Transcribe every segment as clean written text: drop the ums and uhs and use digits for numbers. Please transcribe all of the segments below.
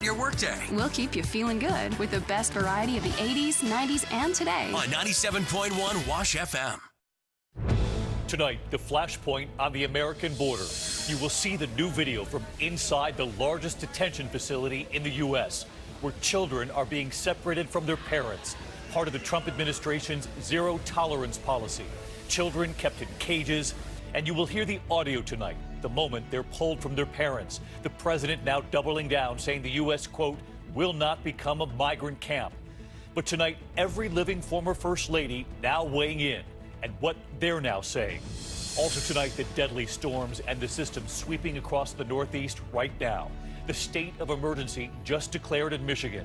your workday. We'll keep you feeling good with the best variety of the 80s, 90s, and today. On 97.1 Wash FM. Tonight, the flashpoint on the American border. You will see the new video from inside the largest detention facility in the U.S., where children are being separated from their parents, part of the Trump administration's zero-tolerance policy. Children kept in cages, and you will hear the audio tonight, the moment they're pulled from their parents. The president now doubling down, saying the U.S., quote, will not become a migrant camp. But tonight, every living former First Lady now weighing in, and what they're now saying. Also tonight, the deadly storms and the system sweeping across the Northeast right now. The state of emergency just declared in Michigan.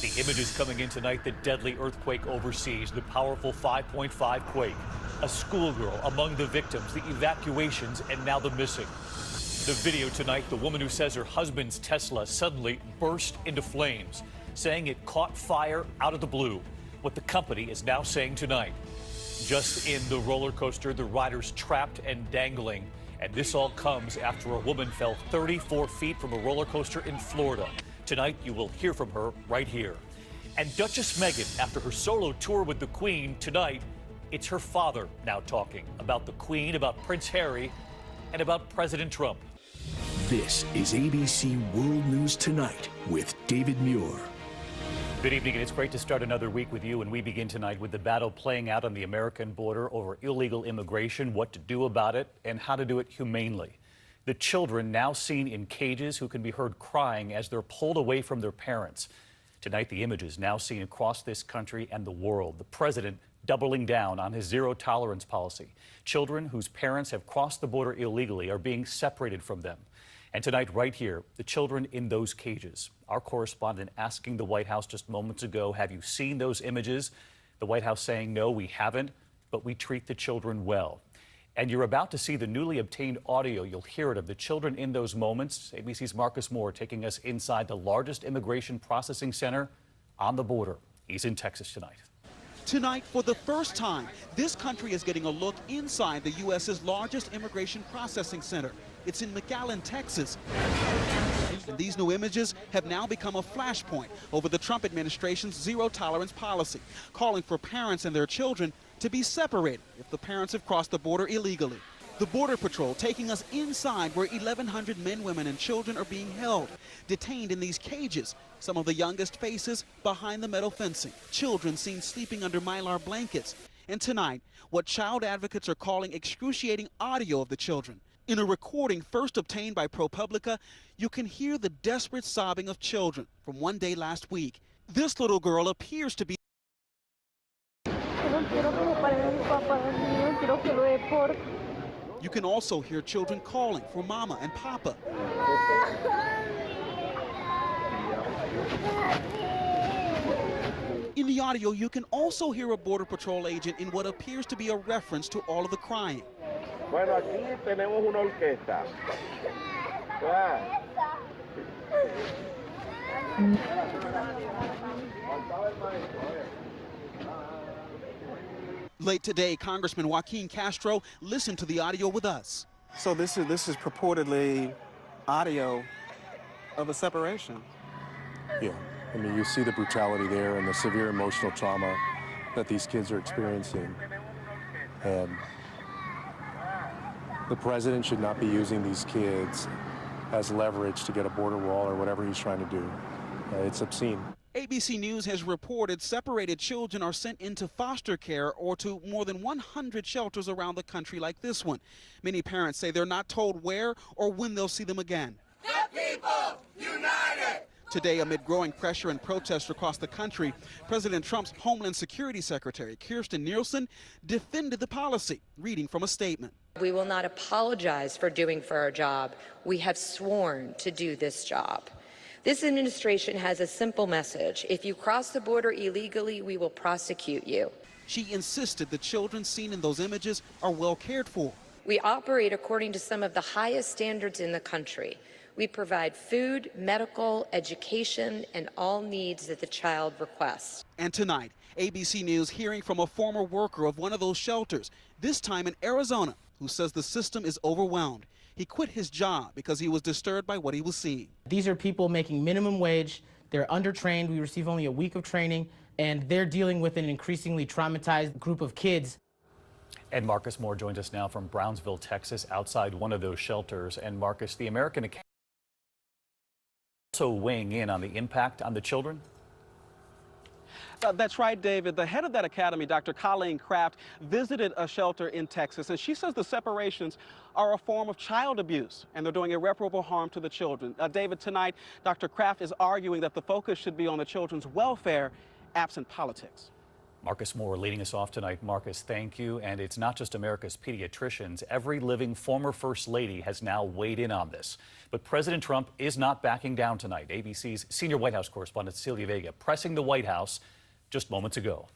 The images coming in tonight, the deadly earthquake overseas, the powerful 5.5 quake, a schoolgirl among the victims, the evacuations, and now the missing. The video tonight, the woman who says her husband's Tesla suddenly burst into flames, saying it caught fire out of the blue. What the company is now saying tonight. Just in the roller coaster, the riders trapped and dangling. And this all comes after a woman fell 34 feet from a roller coaster in Florida. Tonight, you will hear from her right here. And Duchess Meghan, after her solo tour with the Queen, tonight, it's her father now talking about the Queen, about Prince Harry, and about President Trump. This is ABC World News Tonight with David Muir. Good evening, and it's great to start another week with you. And we begin tonight with the battle playing out on the American border over illegal immigration, what to do about it, and how to do it humanely. The children now seen in cages who can be heard crying as they're pulled away from their parents. Tonight, the images now seen across this country and the world. The president doubling down on his zero-tolerance policy. Children whose parents have crossed the border illegally are being separated from them. And tonight, right here, the children in those cages. Our correspondent asking the White House just moments ago, have you seen those images? The White House saying, no, we haven't, but we treat the children well. And you're about to see the newly obtained audio. You'll hear it of the children in those moments. ABC's Marcus Moore taking us inside the largest immigration processing center on the border. He's in Texas tonight. Tonight, for the first time, this country is getting a look inside the U.S.'s largest immigration processing center. It's in McAllen, Texas. And these new images have now become a flashpoint over the Trump administration's zero-tolerance policy, calling for parents and their children to be separated if the parents have crossed the border illegally. The Border Patrol taking us inside where 1,100 men, women, and children are being held, detained in these cages, some of the youngest faces behind the metal fencing, children seen sleeping under Mylar blankets. And tonight, what child advocates are calling excruciating audio of the children. In a recording first obtained by ProPublica, you can hear the desperate sobbing of children from one day last week. This little girl appears to be You can also hear children calling for Mama and Papa. In the audio, you can also hear a Border Patrol agent in what appears to be a reference to all of the crying. Bueno, aquí tenemos una orquesta. Late today, Congressman Joaquin Castro listened to the audio with us. So this is purportedly audio of a separation. Yeah, I mean, you see the brutality there and the severe emotional trauma that these kids are experiencing. And the president should not be using these kids as leverage to get a border wall or whatever he's trying to do. It's obscene. ABC News has reported separated children are sent into foster care or to more than 100 shelters around the country like this one. Many parents say they're not told where or when they'll see them again. The people united! Today, amid growing pressure and protests across the country, President Trump's Homeland Security Secretary, Kirstjen Nielsen, defended the policy, reading from a statement. We will not apologize for doing for our job. We have sworn to do this job. This administration has a simple message. If you cross the border illegally, we will prosecute you. She insisted the children seen in those images are well cared for. We operate according to some of the highest standards in the country. We provide food, medical, education, and all needs that the child requests. And tonight, ABC News hearing from a former worker of one of those shelters, this time in Arizona, who says the system is overwhelmed. He quit his job because he was disturbed by what he was seeing. These are people making minimum wage. They're undertrained. We receive only a week of training, and they're dealing with an increasingly traumatized group of kids. And Marcus Moore joins us now from Brownsville, Texas, outside one of those shelters. And Marcus, the American Academy also weighing in on the impact on the children. That's right, David. The head of that academy, Dr. Colleen Kraft, visited a shelter in Texas, and she says the separations are a form of child abuse, and they're doing irreparable harm to the children. David, tonight, Dr. Kraft is arguing that the focus should be on the children's welfare, absent politics. Marcus Moore leading us off tonight. Marcus, thank you. And it's not just America's pediatricians. Every living former First Lady has now weighed in on this. But President Trump is not backing down tonight. ABC's senior White House correspondent Cecilia Vega pressing the White House just moments ago.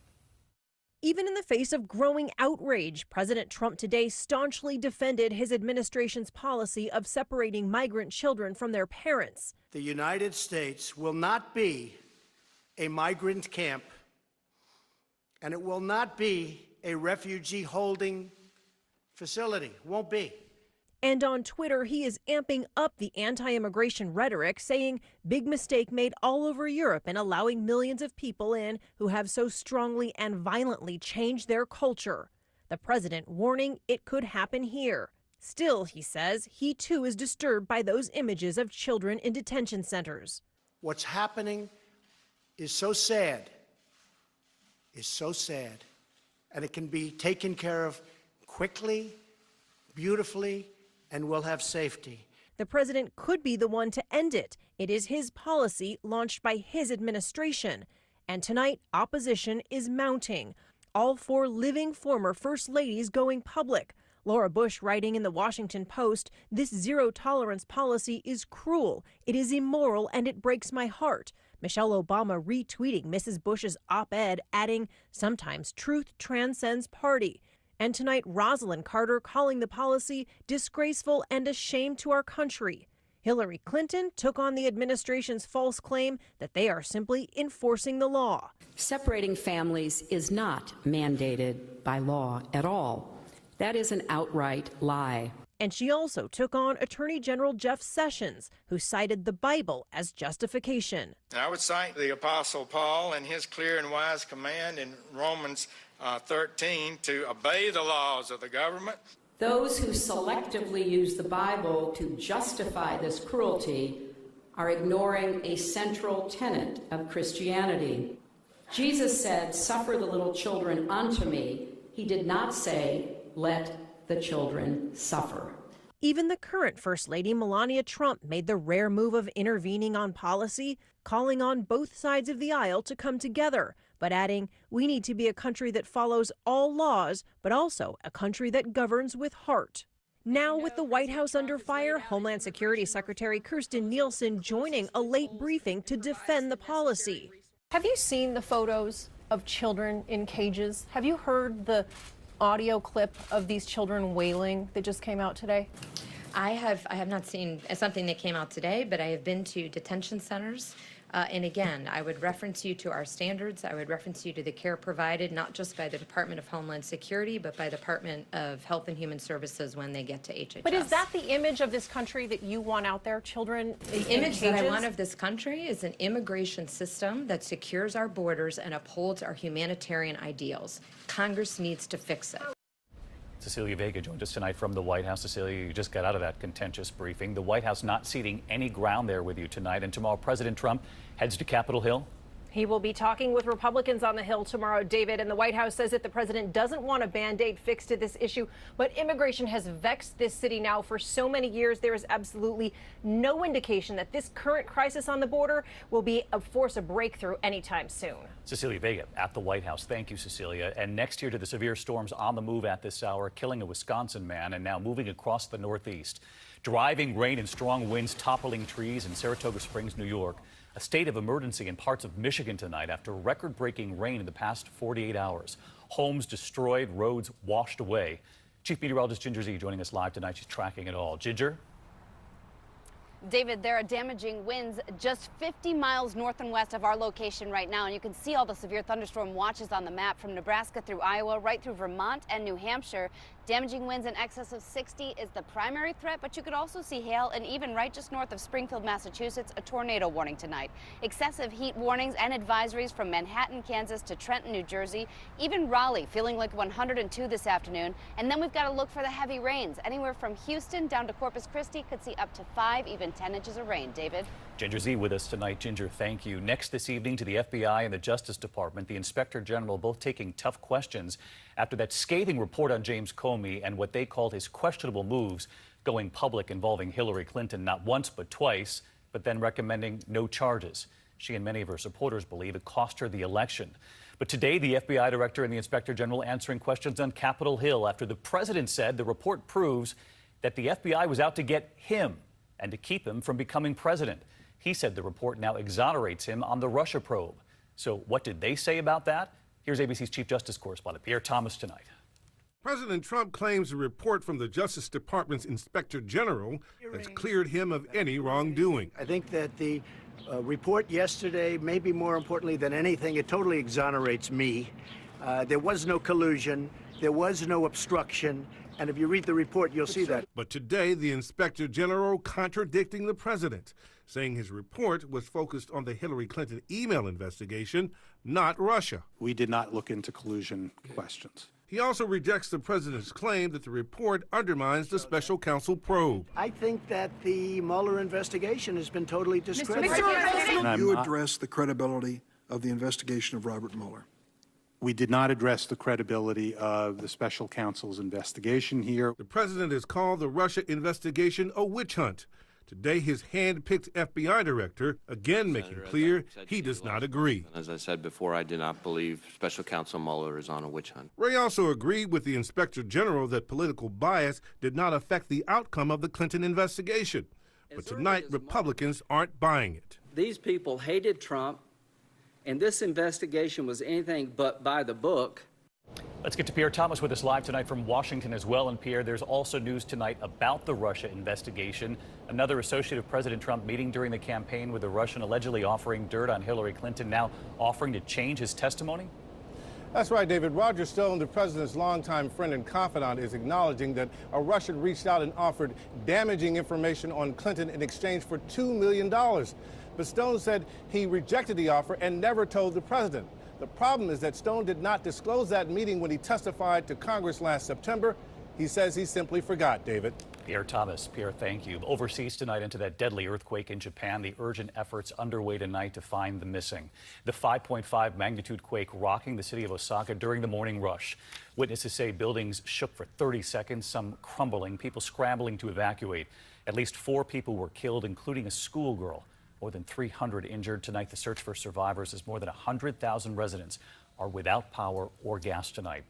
Even in the face of growing outrage, President Trump today staunchly defended his administration's policy of separating migrant children from their parents. The United States will not be a migrant camp, and it will not be a refugee holding facility. Won't be. And on Twitter, he is amping up the anti-immigration rhetoric, saying big mistake made all over Europe in allowing millions of people in who have so strongly and violently changed their culture. The president warning it could happen here. Still, he says, he too is disturbed by those images of children in detention centers. What's happening is so sad, and it can be taken care of quickly, beautifully, and we'll have safety. The president could be the one to end it. It is his policy launched by his administration. And tonight, opposition is mounting. All 4 living former first ladies going public. Laura Bush writing in the Washington Post, this zero-tolerance policy is cruel, it is immoral, and it breaks my heart. Michelle Obama retweeting Mrs. Bush's op-ed, adding, sometimes truth transcends party. And tonight, Rosalind Carter calling the policy disgraceful and a shame to our country. Hillary Clinton took on the administration's false claim that they are simply enforcing the law. Separating families is not mandated by law at all. That is an outright lie. And she also took on Attorney General Jeff Sessions, who cited the Bible as justification. I would cite the Apostle Paul and his clear and wise command in Romans 13 to obey the laws of the government. Those who selectively use the Bible to justify this cruelty are ignoring a central tenet of Christianity. Jesus said, "Suffer the little children unto me." He did not say, "Let the children suffer." Even the current First Lady, Melania Trump, made the rare move of intervening on policy, calling on both sides of the aisle to come together, but adding, we need to be a country that follows all laws, but also a country that governs with heart. Now, with the White House under fire, Homeland Security Secretary Kirstjen Nielsen joining a late briefing to defend the policy. Have you seen the photos of children in cages? Have you heard the audio clip of these children wailing that just came out today? I have not seen something that came out today, but I have been to detention centers. And again, I would reference you to our standards. I would reference you to the care provided, not just by the Department of Homeland Security, but by the Department of Health and Human Services when they get to HHS. But is that the image of this country that you want out there, children in The image cages? that I want of this country is an immigration system that secures our borders and upholds our humanitarian ideals. Congress needs to fix it. Cecilia Vega joined us tonight from the White House. Cecilia, you just got out of that contentious briefing. The White House not ceding any ground there with you tonight. And tomorrow, President Trump heads to Capitol Hill. He will be talking with Republicans on the Hill tomorrow, David, and the White House says that the president doesn't want a Band-Aid fix to this issue, but immigration has vexed this city now for so many years. There is absolutely no indication that this current crisis on the border will be a force of breakthrough anytime soon. Cecilia Vega at the White House. Thank you, Cecilia. And next here to the severe storms on the move at this hour, killing a Wisconsin man and now moving across the Northeast. Driving rain and strong winds toppling trees in Saratoga Springs, New York. A state of emergency in parts of Michigan tonight after record-breaking rain in the past 48 hours. Homes destroyed, roads washed away. Chief Meteorologist Ginger Zee joining us live tonight. She's tracking it all. Ginger? David, there are damaging winds just 50 miles north and west of our location right now, and you can see all the severe thunderstorm watches on the map from Nebraska through Iowa, right through Vermont and New Hampshire. Damaging winds in excess of 60 is the primary threat, but you could also see hail, and even right just north of Springfield, Massachusetts, a tornado warning tonight. Excessive heat warnings and advisories from Manhattan, Kansas to Trenton, New Jersey, even Raleigh feeling like 102 this afternoon. And then we've got to look for the heavy rains. Anywhere from Houston down to Corpus Christi could see up to 5, even 10 inches of rain. David? Ginger Z with us tonight. Ginger, thank you. Next this evening to the FBI and the Justice Department, the Inspector General both taking tough questions after that scathing report on James Comey and what they called his questionable moves going public involving Hillary Clinton not once but twice, but then recommending no charges. She and many of her supporters believe it cost her the election. But today, the FBI director and the Inspector General answering questions on Capitol Hill after the president said the report proves that the FBI was out to get him and to keep him from becoming president. He said the report now exonerates him on the Russia probe. So what did they say about that? Here's ABC's Chief Justice correspondent Pierre Thomas tonight. President Trump claims a report from the Justice Department's Inspector General has cleared him of any wrongdoing. I think that the report yesterday, maybe more importantly than anything, it totally exonerates me. There was no collusion. There was no obstruction. And if you read the report, you'll see that. But today, the Inspector General contradicting the president, saying his report was focused on the Hillary Clinton email investigation, not Russia. We did not look into collusion questions. He also rejects the president's claim that the report undermines the special counsel probe. I think that the Mueller investigation has been totally discredited. You address the credibility of the investigation of Robert Mueller. We did not address the credibility of the special counsel's investigation here. The president has called the Russia investigation a witch hunt. Today, his hand-picked FBI director again making clear he does not agree. As I said before, I do not believe Special Counsel Mueller is on a witch hunt. Wray also agreed with the Inspector General that political bias did not affect the outcome of the Clinton investigation. But tonight, Republicans aren't buying it. These people hated Trump, and this investigation was anything but by the book. Let's get to Pierre Thomas with us live tonight from Washington as well. And Pierre, there's also news tonight about the Russia investigation. Another associate of President Trump meeting during the campaign with a Russian allegedly offering dirt on Hillary Clinton, now offering to change his testimony. That's right, David. Roger Stone, the president's longtime friend and confidant, is acknowledging that a Russian reached out and offered damaging information on Clinton in exchange for $2 million. But Stone said he rejected the offer and never told the president. The problem is that Stone did not disclose that meeting when he testified to Congress last September. He says he simply forgot, David. Pierre Thomas. Pierre, thank you. Overseas tonight into that deadly earthquake in Japan, the urgent efforts underway tonight to find the missing. The 5.5 magnitude quake rocking the city of Osaka during the morning rush. Witnesses say buildings shook for 30 seconds, some crumbling, people scrambling to evacuate. At least 4 people were killed, including a schoolgirl. More than 300 injured tonight. The search for survivors as more than 100,000 residents are without power or gas tonight.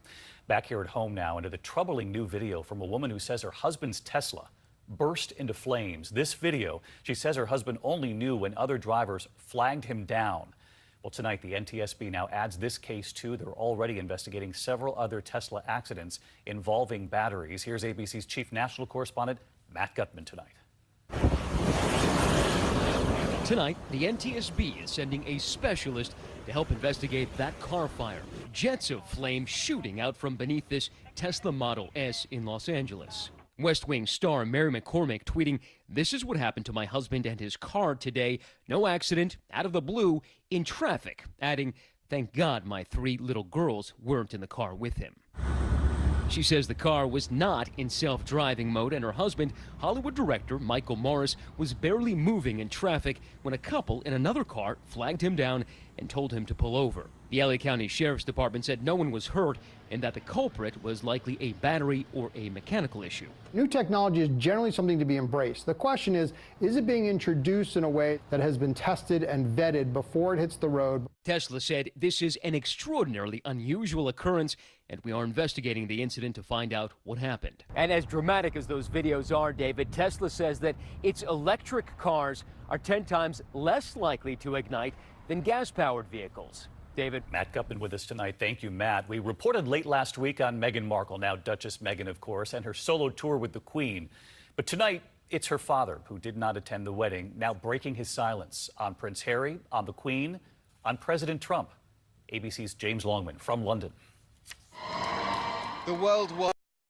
Back here at home now into the troubling new video from a woman who says her husband's Tesla burst into flames. This video, she says her husband only knew when other drivers flagged him down. Well, tonight the NTSB now adds this case too. They're already investigating several other Tesla accidents involving batteries. Here's ABC's chief national correspondent, Matt Gutman tonight. Tonight, the NTSB is sending a specialist to help investigate that car fire. Jets of flame shooting out from beneath this Tesla Model S in Los Angeles. West Wing star Mary McCormick tweeting, "This is what happened to my husband and his car today. No accident, out of the blue, in traffic." Adding, "Thank God my 3 little girls weren't in the car with him." She says the car was not in self-driving mode and her husband, Hollywood director Michael Morris, was barely moving in traffic when a couple in another car flagged him down and told him to pull over. The LA County Sheriff's Department said no one was hurt and that the culprit was likely a battery or a mechanical issue. New technology is generally something to be embraced. The question is it being introduced in a way that has been tested and vetted before it hits the road? Tesla said this is an extraordinarily unusual occurrence and we are investigating the incident to find out what happened. And as dramatic as those videos are, David, Tesla says that its electric cars are 10 times less likely to ignite than gas-powered vehicles. David. Matt Gutman with us tonight. Thank you, Matt. We reported late last week on Meghan Markle, now Duchess Meghan, of course, and her solo tour with the Queen. But tonight, it's her father who did not attend the wedding, now breaking his silence on Prince Harry, on the Queen, on President Trump. ABC's James Longman from London. The worldwide